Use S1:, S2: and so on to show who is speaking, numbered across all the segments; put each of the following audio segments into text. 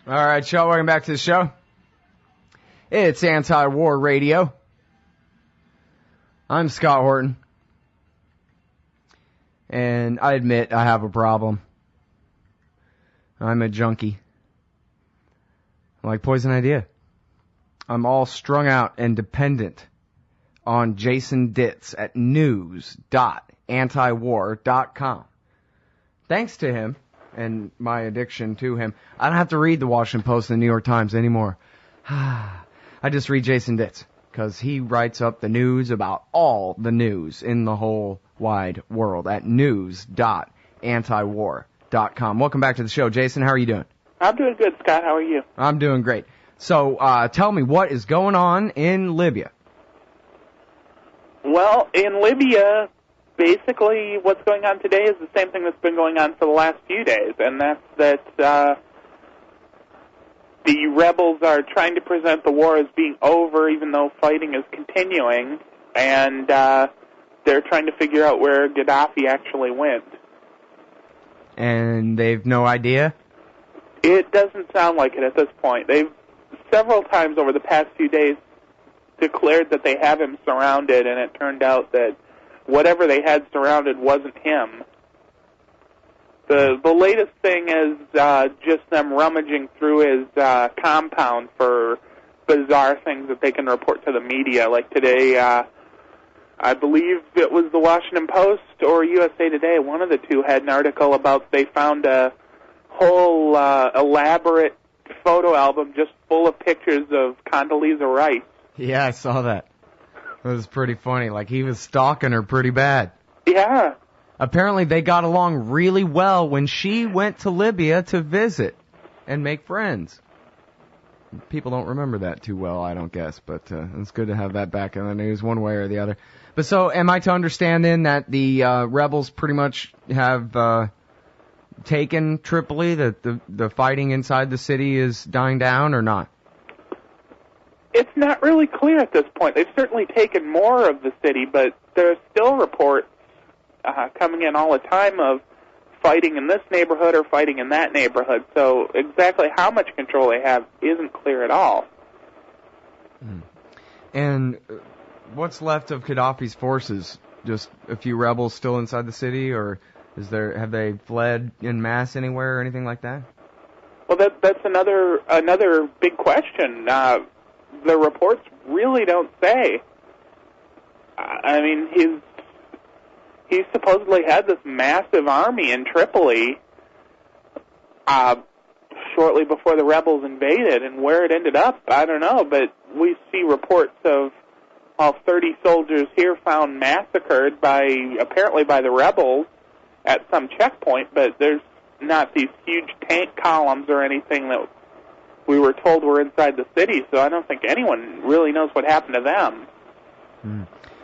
S1: All right, y'all, welcome back to the show. It's Anti-War Radio. I'm Scott Horton. And I admit I have a problem. I'm a junkie. I'm like Poison Idea. I'm all strung out and dependent on Jason Ditz at news.antiwar.com. Thanks to him and my addiction to him, I don't have to read the Washington Post and the New York Times anymore. I just read Jason Ditz, because he writes up the news about all the news in the whole wide world at news.antiwar.com. Welcome back to the show. Jason, how are you doing?
S2: I'm doing good, Scott. How are you?
S1: I'm doing great. So, tell me, what is going on in Libya?
S2: Well, in Libya, basically what's going on today is the same thing that's been going on for the last few days, and that's that the rebels are trying to present the war as being over, even though fighting is continuing, and they're trying to figure out where Gadhafi actually went.
S1: And they've no idea?
S2: It doesn't sound like it at this point. They've several times over the past few days declared that they have him surrounded, and it turned out that whatever they had surrounded wasn't him. The latest thing is just them rummaging through his compound for bizarre things that they can report to the media. Like today, I believe it was the Washington Post or USA Today, one of the two, had an article about they found a whole elaborate photo album just full of pictures of Condoleezza Rice.
S1: Yeah, I saw that. It was pretty funny. Like, he was stalking her pretty bad.
S2: Yeah.
S1: Apparently they got along really well when she went to Libya to visit and make friends. People don't remember that too well, I don't guess, but it's good to have that back in the news one way or the other. But so, am I to understand then that the rebels pretty much have taken Tripoli, that the fighting inside the city is dying down, or not?
S2: It's not really clear at this point. They've certainly taken more of the city, but there are still reports coming in all the time of fighting in this neighborhood or fighting in that neighborhood. So exactly how much control they have isn't clear at all.
S1: And what's left of Gadhafi's forces? Just a few rebels still inside the city, or have they fled en masse anywhere or anything like that?
S2: Well, that's another big question. The reports really don't say. I mean, he supposedly had this massive army in Tripoli shortly before the rebels invaded, and where it ended up, I don't know, but we see reports of all 30 soldiers here found massacred apparently by the rebels at some checkpoint, but there's not these huge tank columns or anything that we were told were inside the city, so I don't think anyone really knows what happened to them.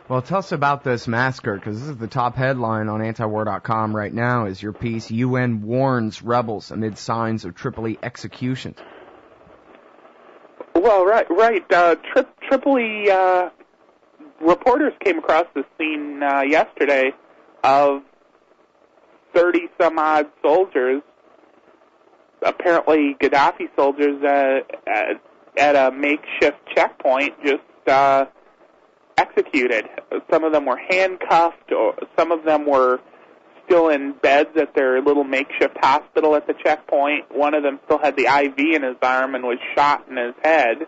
S1: Well, tell us about this massacre, because this is the top headline on antiwar.com right now, is your piece, UN warns rebels amid signs of Tripoli executions.
S2: Well, right. Tripoli reporters came across the scene yesterday of 30-some-odd soldiers, apparently Gadhafi soldiers, at a makeshift checkpoint, just executed. Some of them were handcuffed, or some of them were still in beds at their little makeshift hospital at the checkpoint. One of them still had the IV in his arm and was shot in his head.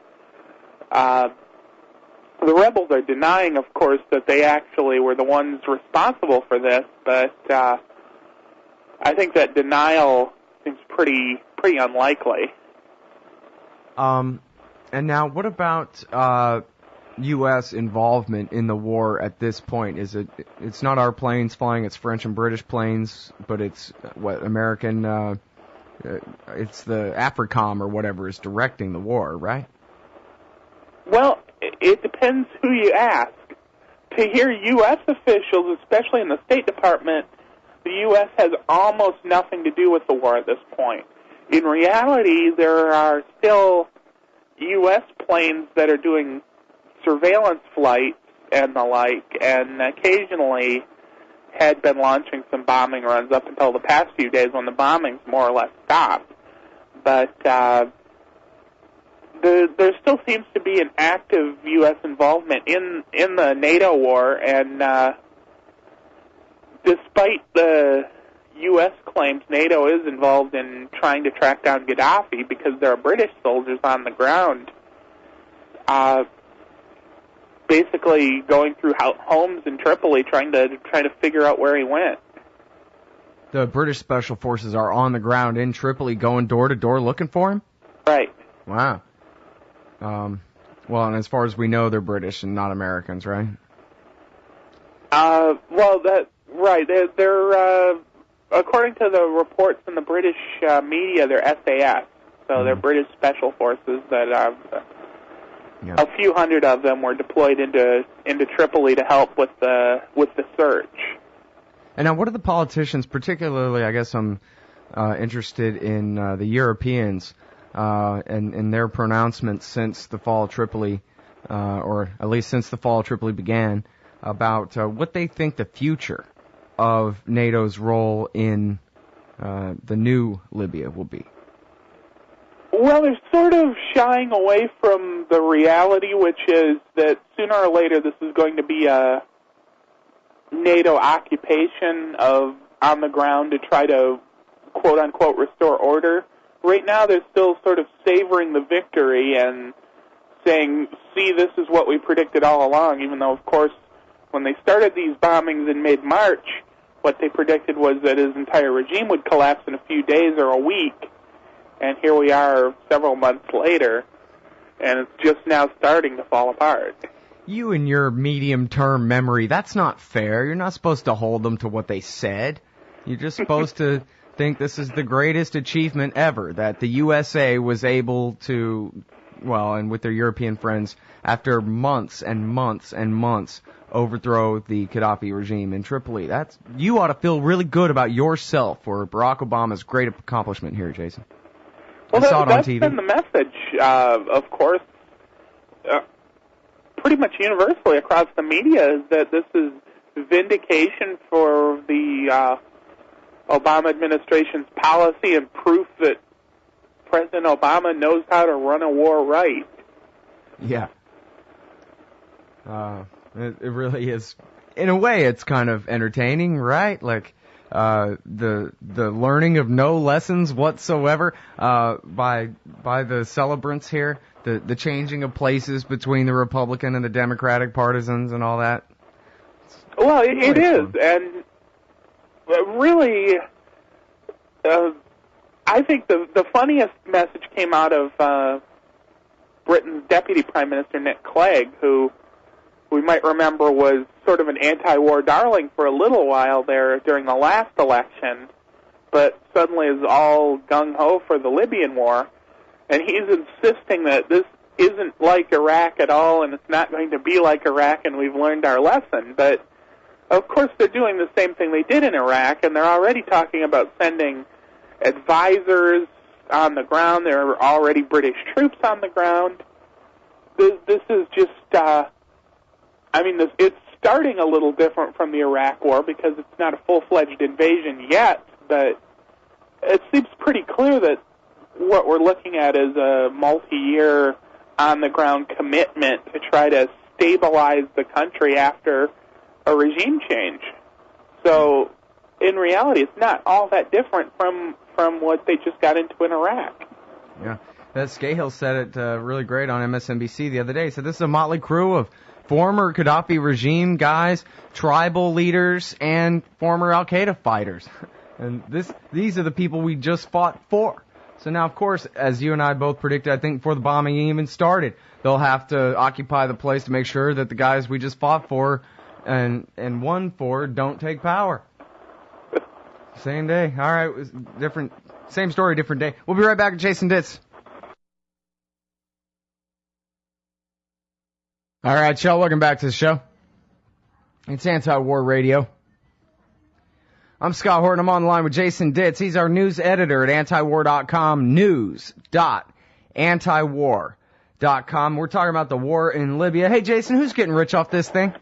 S2: The rebels are denying, of course, that they actually were the ones responsible for this, but I think that denial seems pretty unlikely.
S1: And now, what about U.S. involvement in the war at this point? It's not our planes flying, it's French and British planes, but it's American, it's the AFRICOM or whatever is directing the war, right?
S2: Well, it depends who you ask. To hear U.S. officials, especially in the State Department, the U.S. has almost nothing to do with the war at this point. In reality, there are still U.S. planes that are doing surveillance flights and the like, and occasionally had been launching some bombing runs up until the past few days when the bombings more or less stopped. But there still seems to be an active U.S. involvement in the NATO war, and despite the U.S. claims, NATO is involved in trying to track down Gadhafi because there are British soldiers on the ground, basically going through homes in Tripoli trying to figure out where he went.
S1: The British Special Forces are on the ground in Tripoli going door to door looking for him?
S2: Right.
S1: Wow. Well, and as far as we know, they're British and not Americans, right?
S2: Right. They're according to the reports in the British media, they're SAS. So they're British Special Forces that a few hundred of them were deployed into Tripoli to help with the search.
S1: And now, what are the politicians, particularly, I guess I'm interested in the Europeans and their pronouncements since the fall of Tripoli, or at least since the fall of Tripoli began, about what they think the future of NATO's role in the new Libya will be?
S2: Well, they're sort of shying away from the reality, which is that sooner or later this is going to be a NATO occupation on the ground to try to, quote-unquote, restore order. Right now they're still sort of savoring the victory and saying, see, this is what we predicted all along, even though, of course, when they started these bombings in mid-March, what they predicted was that his entire regime would collapse in a few days or a week. And here we are several months later, and it's just now starting to fall apart.
S1: You and your medium-term memory, that's not fair. You're not supposed to hold them to what they said. You're just supposed to think this is the greatest achievement ever, that the USA was able to, well, and with their European friends, after months and months and months, overthrow the Gadhafi regime in Tripoli. You ought to feel really good about yourself for Barack Obama's great accomplishment here, Jason.
S2: Well,
S1: that's
S2: been the message, of course, pretty much universally across the media, is that this is vindication for the Obama administration's policy and proof that President Obama knows how to run a war right.
S1: Yeah. It really is. In a way, it's kind of entertaining, right? Like, the learning of no lessons whatsoever by the celebrants here, the changing of places between the Republican and the Democratic partisans and all that.
S2: Well, it is, and really, I think the funniest message came out of Britain's Deputy Prime Minister Nick Clegg, who we might remember was sort of an anti-war darling for a little while there during the last election, but suddenly is all gung-ho for the Libyan war. And he's insisting that this isn't like Iraq at all, and it's not going to be like Iraq, and we've learned our lesson. But, of course, they're doing the same thing they did in Iraq, and they're already talking about sending advisors on the ground. There are already British troops on the ground. This is just... it's starting a little different from the Iraq war because it's not a full-fledged invasion yet, but it seems pretty clear that what we're looking at is a multi-year on-the-ground commitment to try to stabilize the country after a regime change. So, in reality, it's not all that different from what they just got into in Iraq.
S1: Yeah, Scahill said it really great on MSNBC the other day. He said this is a motley crew of former Gadhafi regime guys, tribal leaders, and former Al-Qaeda fighters. And these are the people we just fought for. So now, of course, as you and I both predicted, I think before the bombing even started, they'll have to occupy the place to make sure that the guys we just fought for and won for don't take power. Same day. All right, it was different. Same story, different day. We'll be right back with Jason Ditz. All right, y'all, welcome back to the show. It's Anti-War Radio. I'm Scott Horton. I'm on the line with Jason Ditz. He's our news editor at antiwar.com, news.antiwar.com. We're talking about the war in Libya. Hey, Jason, who's getting rich off this thing?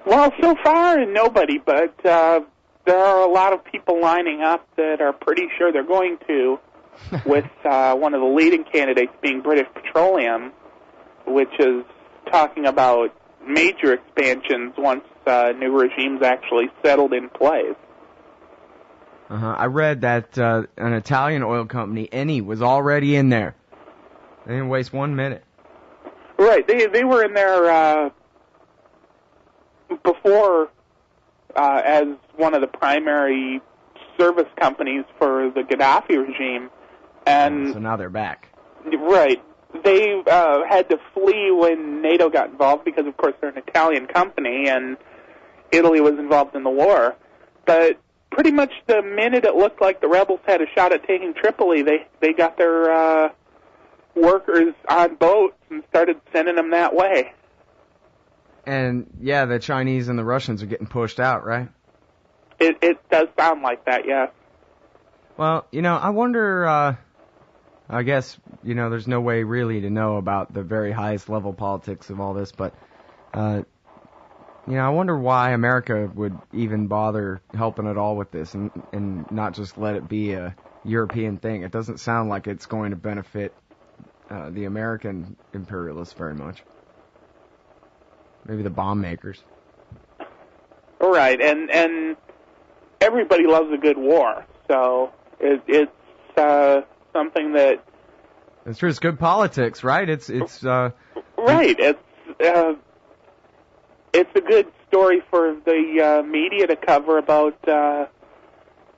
S2: Well, so far, nobody, but there are a lot of people lining up that are pretty sure they're going to. with one of the leading candidates being British Petroleum, which is talking about major expansions once new regimes actually settled in place.
S1: I read that an Italian oil company, Eni, was already in there. They didn't waste 1 minute.
S2: Right, they were in there before as one of the primary service companies for the Gadhafi regime. And
S1: so now they're back.
S2: Right. They had to flee when NATO got involved because, of course, they're an Italian company and Italy was involved in the war. But pretty much the minute it looked like the rebels had a shot at taking Tripoli, they got their workers on boats and started sending them that way.
S1: And, yeah, the Chinese and the Russians are getting pushed out, right?
S2: It does sound like that, yes.
S1: Well, I wonder, I guess, there's no way really to know about the very highest level politics of all this, but, I wonder why America would even bother helping at all with this and not just let it be a European thing. It doesn't sound like it's going to benefit the American imperialists very much. Maybe the bomb makers.
S2: Right, and everybody loves a good war, so it's something that...
S1: It's true, it's good politics, right? It's
S2: Right, it's a good story for the media to cover about,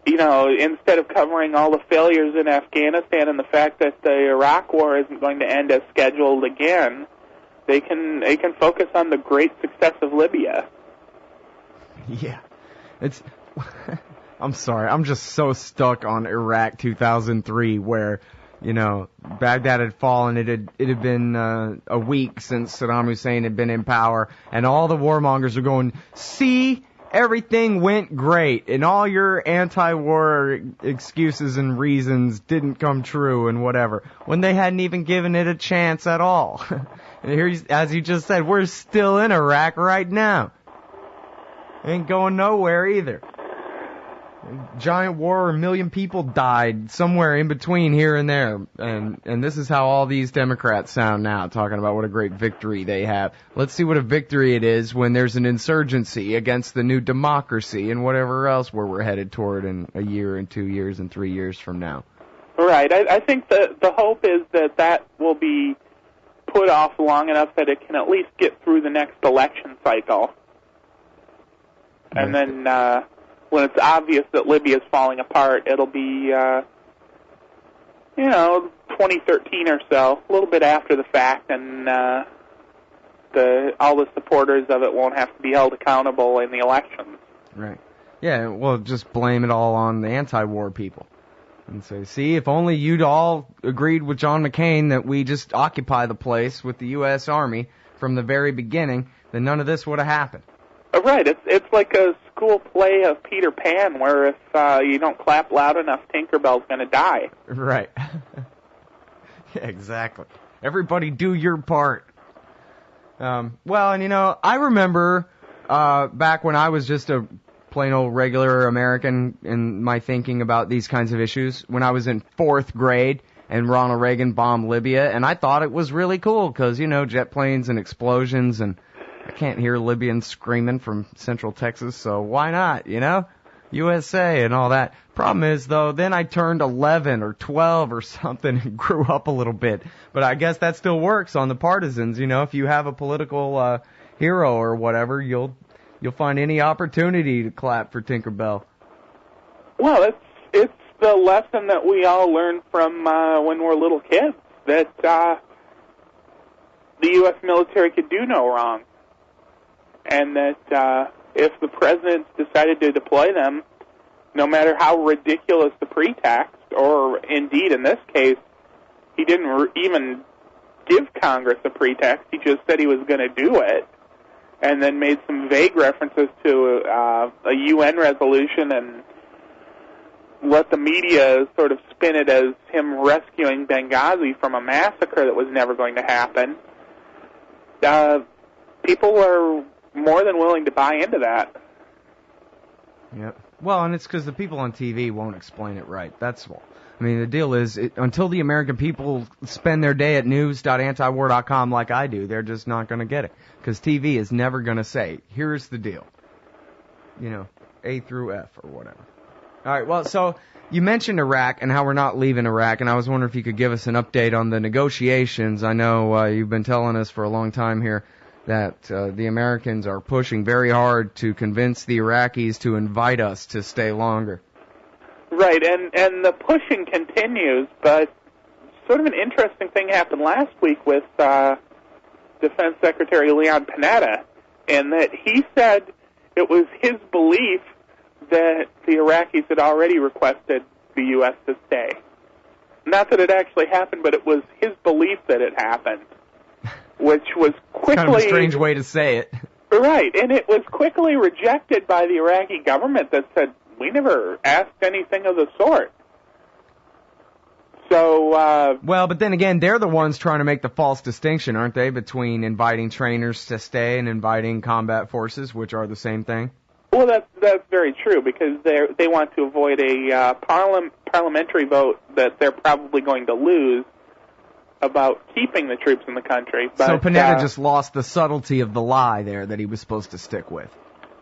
S2: instead of covering all the failures in Afghanistan and the fact that the Iraq war isn't going to end as scheduled again, they can focus on the great success of Libya.
S1: Yeah. I'm sorry, I'm just so stuck on Iraq 2003 where, Baghdad had fallen. It had been a week since Saddam Hussein had been in power, and all the warmongers are going, see, everything went great, and all your anti-war excuses and reasons didn't come true and whatever, when they hadn't even given it a chance at all. And here, as you just said, we're still in Iraq right now. Ain't going nowhere either. Giant war, 1 million people died somewhere in between here and there, and this is how all these Democrats sound now, talking about what a great victory they have. Let's see what a victory it is when there's an insurgency against the new democracy and whatever else where we're headed toward in a year and 2 years and 3 years from now.
S2: Right. I think the hope is that will be put off long enough that it can at least get through the next election cycle. And then when it's obvious that Libya is falling apart, it'll be, 2013 or so, a little bit after the fact, and all the supporters of it won't have to be held accountable in the elections.
S1: Right. Yeah, well, just blame it all on the anti-war people. And say, see, if only you'd all agreed with John McCain that we just occupy the place with the U.S. Army from the very beginning, then none of this would have happened.
S2: Right. It's like a school play of Peter Pan, where if you don't clap loud enough, Tinkerbell's going to die.
S1: Right. Yeah, exactly. Everybody do your part. Well, and I remember back when I was just a plain old regular American in my thinking about these kinds of issues, when I was in 4th grade and Ronald Reagan bombed Libya, and I thought it was really cool because, jet planes and explosions, and I can't hear Libyans screaming from central Texas, so why not, USA and all that. Problem is, though, then I turned 11 or 12 or something and grew up a little bit. But I guess that still works on the partisans, if you have a political hero or whatever, you'll find any opportunity to clap for Tinkerbell.
S2: Well, it's the lesson that we all learned from when we're little kids, that the U.S. military could do no wrong. And that if the president decided to deploy them, no matter how ridiculous the pretext, or indeed in this case, he didn't even give Congress a pretext, he just said he was going to do it, and then made some vague references to a UN resolution and let the media sort of spin it as him rescuing Benghazi from a massacre that was never going to happen. People are more than willing to buy into that.
S1: Yep. Well, and it's because the people on TV won't explain it right. That's all. I mean, the deal is, until the American people spend their day at news.antiwar.com like I do, they're just not going to get it. Because TV is never going to say, here's the deal. You know, A through F or whatever. All right, well, so you mentioned Iraq and how we're not leaving Iraq, and I was wondering if you could give us an update on the negotiations. I know you've been telling us for a long time here that the Americans are pushing very hard to convince the Iraqis to invite us to stay longer.
S2: Right, and the pushing continues, but sort of an interesting thing happened last week with Defense Secretary Leon Panetta, in that he said it was his belief that the Iraqis had already requested the U.S. to stay. Not that it actually happened, but it was his belief that it happened, which was quickly...
S1: Kind of a strange way to say it.
S2: Right, and it was quickly rejected by the Iraqi government that said, we never asked anything of the sort. So,
S1: well, but then again, they're the ones trying to make the false distinction, aren't they, between inviting trainers to stay and inviting combat forces, which are the same thing?
S2: Well, that's very true, because they want to avoid a parliamentary vote that they're probably going to lose about keeping the troops in the country. But,
S1: so Panetta just lost the subtlety of the lie there that he was supposed to stick with.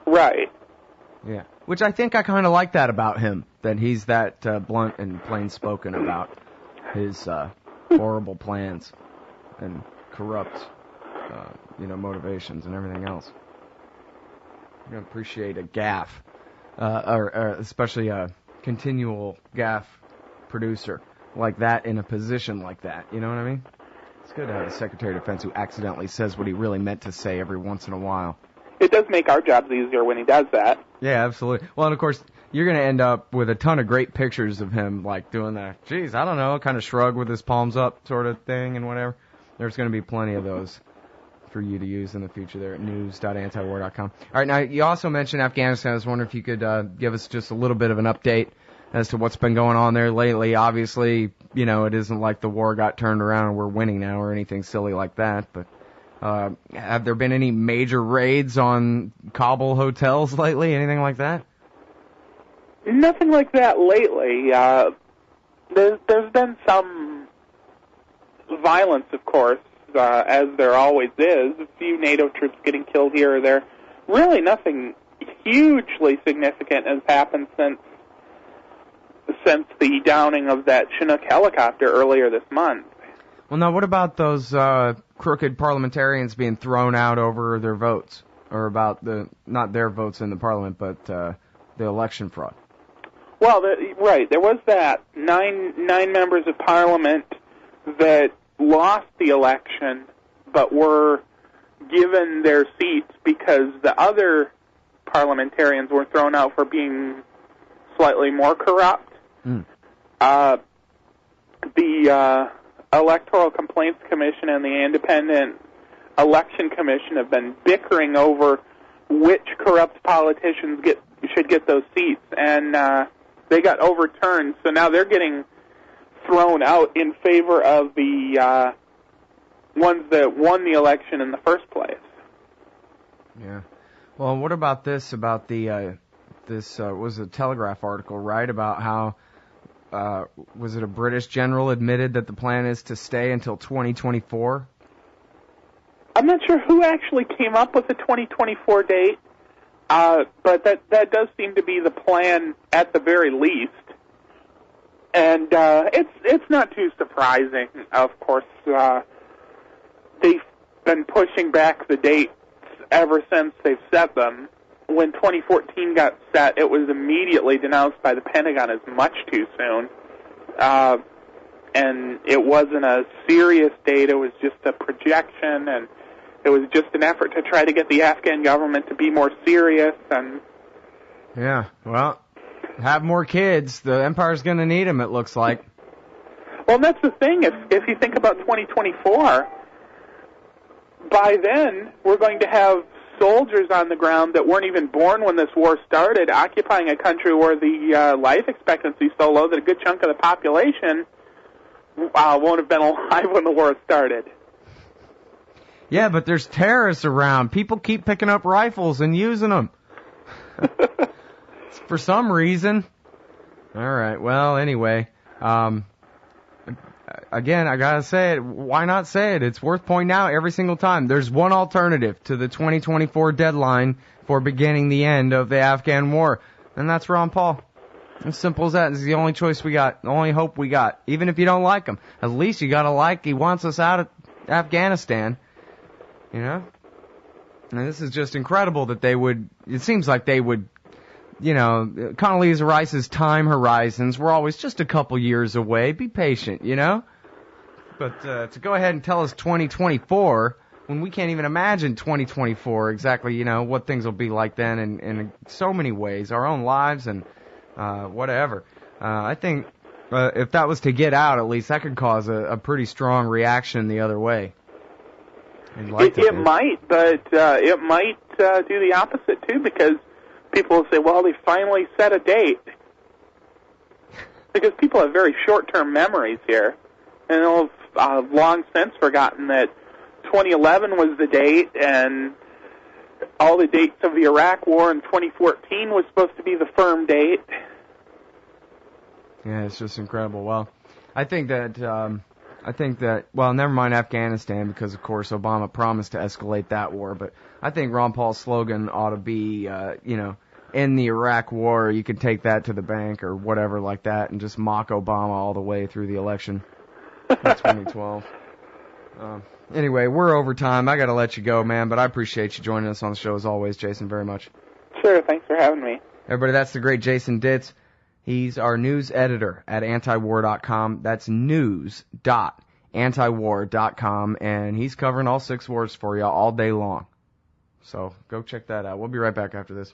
S2: Right.
S1: Yeah, which I think I kind of like that about him, that he's that blunt and plain-spoken about his horrible plans and corrupt, motivations and everything else. I'm going to appreciate a gaffe, or especially a continual gaffe producer like that in a position like that, you know what I mean? It's good to have a Secretary of Defense who accidentally says what he really meant to say every once in a while.
S2: It does make our jobs easier when he does that.
S1: Yeah, absolutely. Well, and of course, you're going to end up with a ton of great pictures of him, like doing that, geez, I don't know, kind of shrug with his palms up sort of thing and whatever. There's going to be plenty of those for you to use in the future there at news.antiwar.com. All right, now, you also mentioned Afghanistan. I was wondering if you could give us just a little bit of an update as to what's been going on there lately. Obviously, it isn't like the war got turned around and we're winning now or anything silly like that, but have there been any major raids on Kabul hotels lately? Anything like that?
S2: Nothing like that lately. There's been some violence, of course, as there always is. A few NATO troops getting killed here or there. Really nothing hugely significant has happened since the downing of that Chinook helicopter earlier this month.
S1: Well, now, what about those crooked parliamentarians being thrown out over their votes? Or about not their votes in the parliament, but the election fraud?
S2: Well, right. There was that. Nine members of parliament that lost the election, but were given their seats because the other parliamentarians were thrown out for being slightly more corrupt. The Electoral Complaints Commission and the Independent Election Commission have been bickering over which corrupt politicians should get those seats, and they got overturned, so now they're getting thrown out in favor of the ones that won the election in the first place.
S1: Yeah. Well, what about this? About this was a Telegraph article, right? About how was it a British general admitted that the plan is to stay until 2024?
S2: I'm not sure who actually came up with the 2024 date, but that does seem to be the plan at the very least. And it's not too surprising. Of course, they've been pushing back the dates ever since they've set them. When 2014 got set, it was immediately denounced by the Pentagon as much too soon. And it wasn't a serious date. It was just a projection, and it was just an effort to try to get the Afghan government to be more serious. And
S1: yeah, well, have more kids. The empire's going to need them, it looks like.
S2: Well, that's the thing. If you think about 2024, by then we're going to have soldiers on the ground that weren't even born when this war started, occupying a country where the life expectancy is so low that a good chunk of the population won't have been alive when the war started.
S1: Yeah, but there's terrorists around. People keep picking up rifles and using them. For some reason. All right, well, anyway. Again, I gotta say it. Why not say it? It's worth pointing out every single time. There's one alternative to the 2024 deadline for beginning the end of the Afghan war, and that's Ron Paul. As simple as that. It's the only choice we got, the only hope we got. Even if you don't like him, at least you gotta like he wants us out of Afghanistan. You know? And this is just incredible that they would, it seems like they would, you know, Condoleezza Rice's time horizons were always just a couple years away. Be patient, you know? But to go ahead and tell us 2024, when we can't even imagine 2024 exactly, you know, what things will be like then in so many ways, our own lives and whatever. I think if that was to get out, at least that could cause a pretty strong reaction the other way.
S2: It might, but it might do the opposite too, because people will say, well, they finally set a date. Because people have very short-term memories here. And they'll have long since forgotten that 2011 was the date, and all the dates of the Iraq War in 2014 was supposed to be the firm date.
S1: Yeah, it's just incredible. Well, I think that, well, never mind Afghanistan, because, of course, Obama promised to escalate that war, but I think Ron Paul's slogan ought to be, you know, end the Iraq War. You could take that to the bank or whatever like that and just mock Obama all the way through the election in 2012. Anyway, we're over time. I got to let you go, man, but I appreciate you joining us on the show as always, Jason, very much.
S2: Sure, thanks for having me.
S1: Everybody, that's the great Jason Ditz. He's our news editor at antiwar.com. That's news.antiwar.com, and he's covering all 6 wars for you all day long. So go check that out. We'll be right back after this.